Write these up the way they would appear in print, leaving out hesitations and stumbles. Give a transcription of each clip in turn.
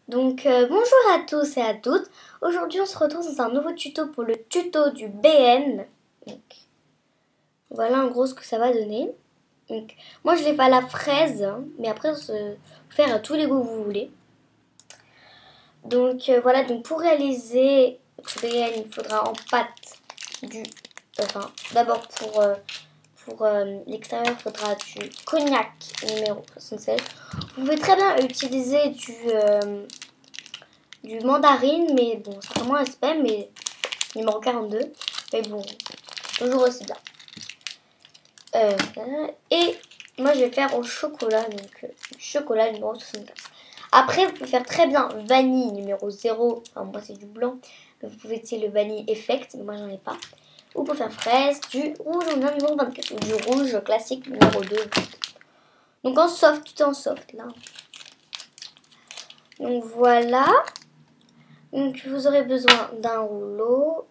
Donc bonjour à tous et à toutes. Aujourd'hui on se retrouve dans un nouveau tuto pour le tuto du BN. Donc, voilà en gros ce que ça va donner. Donc, moi je l'ai fait à la fraise, hein, mais après on se faire à tous les goûts que vous voulez. Donc voilà, donc pour réaliser ce BN il faudra en pâte du... Enfin d'abord pour l'extérieur il faudra du cognac numéro 76. Vous pouvez très bien utiliser du mandarine, mais bon, c'est vraiment un spam, mais numéro 42. Mais bon, toujours aussi bien. Et moi, je vais faire au chocolat, donc chocolat numéro 75. Après, vous pouvez faire très bien vanille numéro 0. Enfin, moi, c'est du blanc. Vous pouvez utiliser le vanille effect, mais moi, j'en ai pas. Ou pour faire fraise, du rouge numéro 24. Ou du rouge classique numéro 2. Donc en soft, tout est en soft là. Donc voilà. Donc vous aurez besoin d'un rouleau,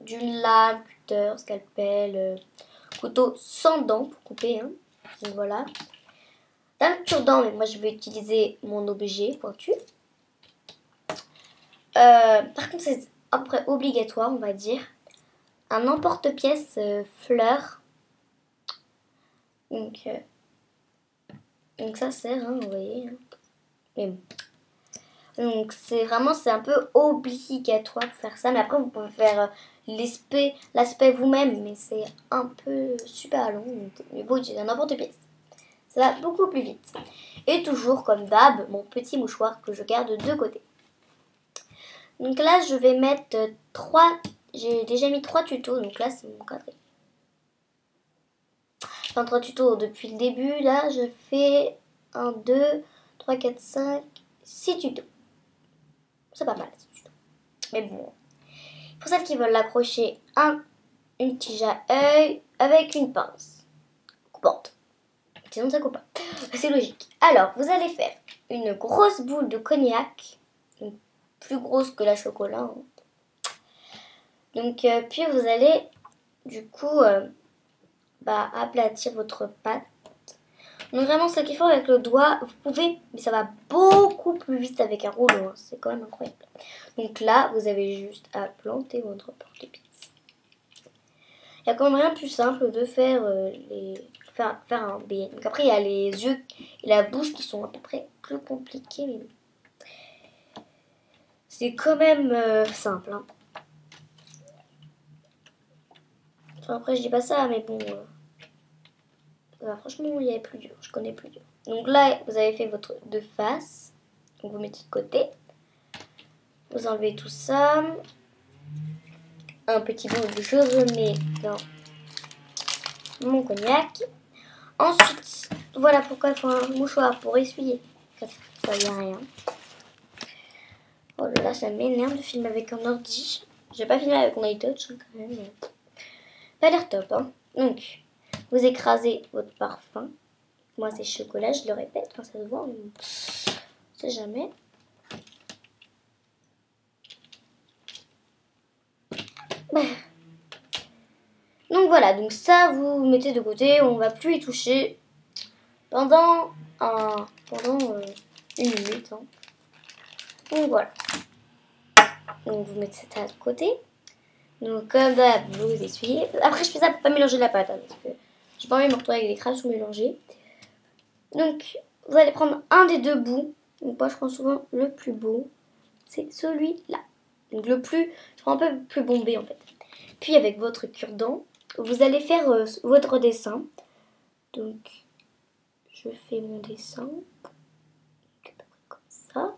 d'une lame, cutter, scalpel, couteau sans dents pour couper. Hein. Donc voilà. D'un cure-dent, mais moi je vais utiliser mon objet pointu. Par contre, c'est après obligatoire, on va dire. Un emporte-pièce fleur. Donc ça sert, hein, vous voyez. Hein. Mais bon. Donc c'est un peu obligatoire de faire ça. Mais après vous pouvez faire l'aspect vous-même. Mais c'est un peu super long. Donc il faut utiliser n'importe pièce. Ça va beaucoup plus vite. Et toujours comme d'hab, mon petit mouchoir que je garde de côté. Donc là je vais mettre 3. J'ai déjà mis 3 tutos. Donc là c'est mon quatrième. Enfin 3 tutos depuis le début. Là je fais 1, 2, 3, 4, 5, 6 tutos. C'est pas mal ce tuto. Mais bon. Pour celles qui veulent l'accrocher, une tige à œil avec une pince coupante. Sinon ça coupe pas. C'est logique. Alors, vous allez faire une grosse boule de cognac, plus grosse que la chocolat. Hein. Donc, puis vous allez du coup aplatir votre pâte. Donc vraiment, ce qu'il faut avec le doigt, vous pouvez, mais ça va beaucoup plus vite avec un rouleau. Hein. C'est quand même incroyable. Donc là, vous avez juste à planter votre porte-pièce. Il y a quand même rien de plus simple de faire faire un BN. Donc après, il y a les yeux et la bouche qui sont à peu près plus compliqués. Mais c'est quand même simple. Hein. Enfin, après, je dis pas ça, mais bon. Franchement, il y avait plus dur. Je connais plus dur. Donc là, vous avez fait votre de face. Donc vous mettez de côté. Vous enlevez tout ça. Un petit bout de je remets dans mon cognac. Ensuite, voilà pourquoi il faut un mouchoir pour essuyer. Ça y a rien. Oh là là, ça m'énerve de filmer avec un ordi. J'ai pas filmé avec mon iTouch hein, quand même. Mais... pas l'air top. Hein. Donc, vous écrasez votre parfum. Moi, c'est chocolat, je le répète. Enfin, ça se voit, mais on sait jamais. Donc voilà, donc ça, vous mettez de côté. On va plus y toucher pendant une minute. Hein. Donc voilà. Donc vous mettez ça de côté. Donc comme d'hab, vous essuyez. Après je fais ça pour pas mélanger la pâte. Hein, parce que j'ai pas envie de me retrouver avec des crabes sous mélangés. Donc vous allez prendre un des deux bouts. Donc moi je prends souvent le plus beau. C'est celui-là. Donc le plus, je prends un peu plus bombé en fait. Puis avec votre cure-dent, vous allez faire votre dessin. Donc je fais mon dessin. Comme ça.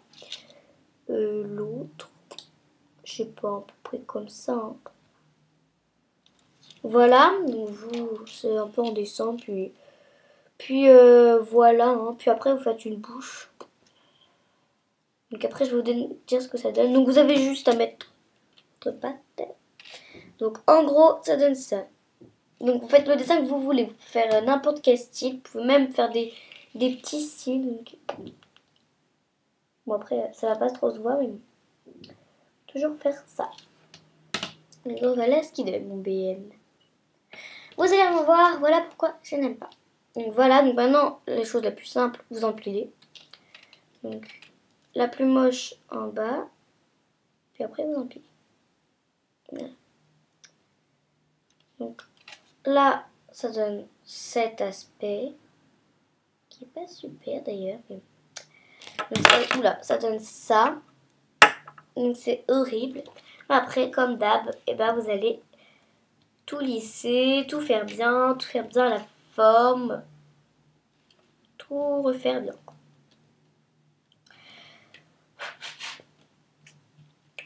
L'autre. Je sais pas, à peu près comme ça. Hein. Voilà, donc c'est un peu en dessin, puis voilà, hein. Puis après vous faites une bouche. Donc après je vais vous dire ce que ça donne. Donc vous avez juste à mettre votre pâte. Donc en gros ça donne ça. Donc vous faites le dessin que vous voulez, vous pouvez faire n'importe quel style, vous pouvez même faire des petits styles. Donc... bon après ça va pas trop se voir, mais toujours faire ça. Et donc voilà ce qui donne mon BN. Vous allez en voir, voilà pourquoi je n'aime pas. Donc voilà, donc maintenant, la chose la plus simple, vous empilez. Donc la plus moche en bas, puis après vous empilez. Voilà. Donc là, ça donne cet aspect, qui est pas super d'ailleurs. Mais... donc ça, oula, ça donne ça. Donc c'est horrible. Après, comme d'hab, et ben vous allez tout lisser, tout faire bien la forme, tout refaire bien.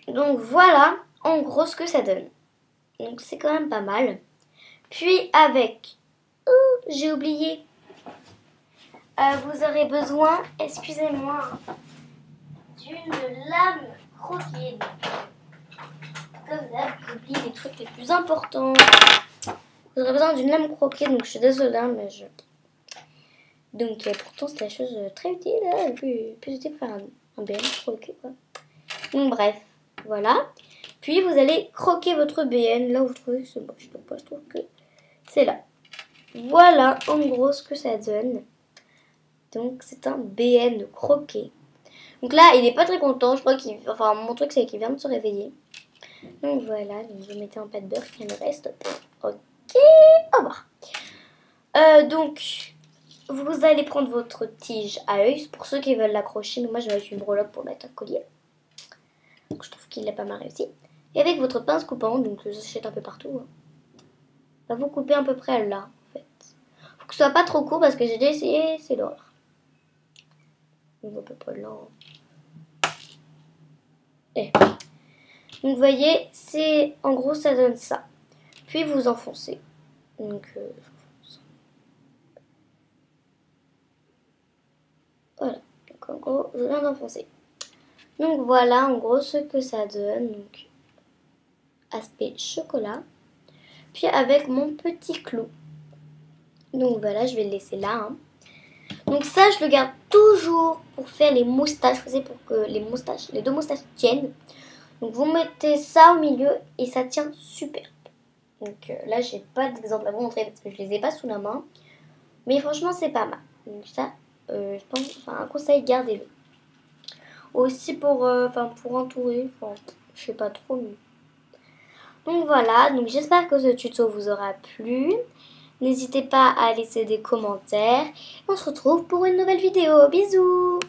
Donc voilà en gros ce que ça donne. Donc c'est quand même pas mal. Puis avec, j'ai oublié, vous aurez besoin, excusez-moi, d'une lame croquée. Comme d'hab, j'oublie les trucs les plus importants. Vous aurez besoin d'une lame croquée, donc je suis désolée, mais je... Donc pourtant c'est la chose très utile, plus utile pour faire un BN croqué, quoi. Donc bref, voilà. Puis vous allez croquer votre BN là où vous trouvez que c'est moche. Donc moi je trouve que c'est là. Voilà en gros ce que ça donne. Donc c'est un BN croqué. Donc là il est pas très content, je crois qu'il... Enfin mon truc c'est qu'il vient de se réveiller. Donc voilà, donc je mettais un pas de beurre qui me reste. Ok, au revoir. Donc vous allez prendre votre tige à œil. Pour ceux qui veulent l'accrocher, mais moi je vais avec une breloque pour mettre un collier. Donc je trouve qu'il a pas mal réussi. Et avec votre pince coupante, donc je s'achète un peu partout. Hein. Vous coupez à peu près là, en fait. Faut que ce soit pas trop court parce que j'ai déjà essayé, c'est l'horreur. Donc à peu près là. Et. Donc vous voyez, c'est en gros ça donne ça. Puis vous enfoncez. Donc j'enfonce. Voilà. Donc en gros, je viens d'enfoncer. Donc voilà en gros ce que ça donne. Donc aspect chocolat. Puis avec mon petit clou. Donc voilà, je vais le laisser là. Hein. Donc ça, je le garde toujours pour faire les moustaches. Vous savez, pour que les deux moustaches tiennent. Donc vous mettez ça au milieu et ça tient super. Donc là, j'ai pas d'exemple à vous montrer parce que je les ai pas sous la main. Mais franchement, c'est pas mal. Donc ça, je pense, enfin, un conseil, gardez-le. Aussi pour entourer, enfin, je sais pas trop. Mais... donc voilà, donc j'espère que ce tuto vous aura plu. N'hésitez pas à laisser des commentaires. On se retrouve pour une nouvelle vidéo. Bisous!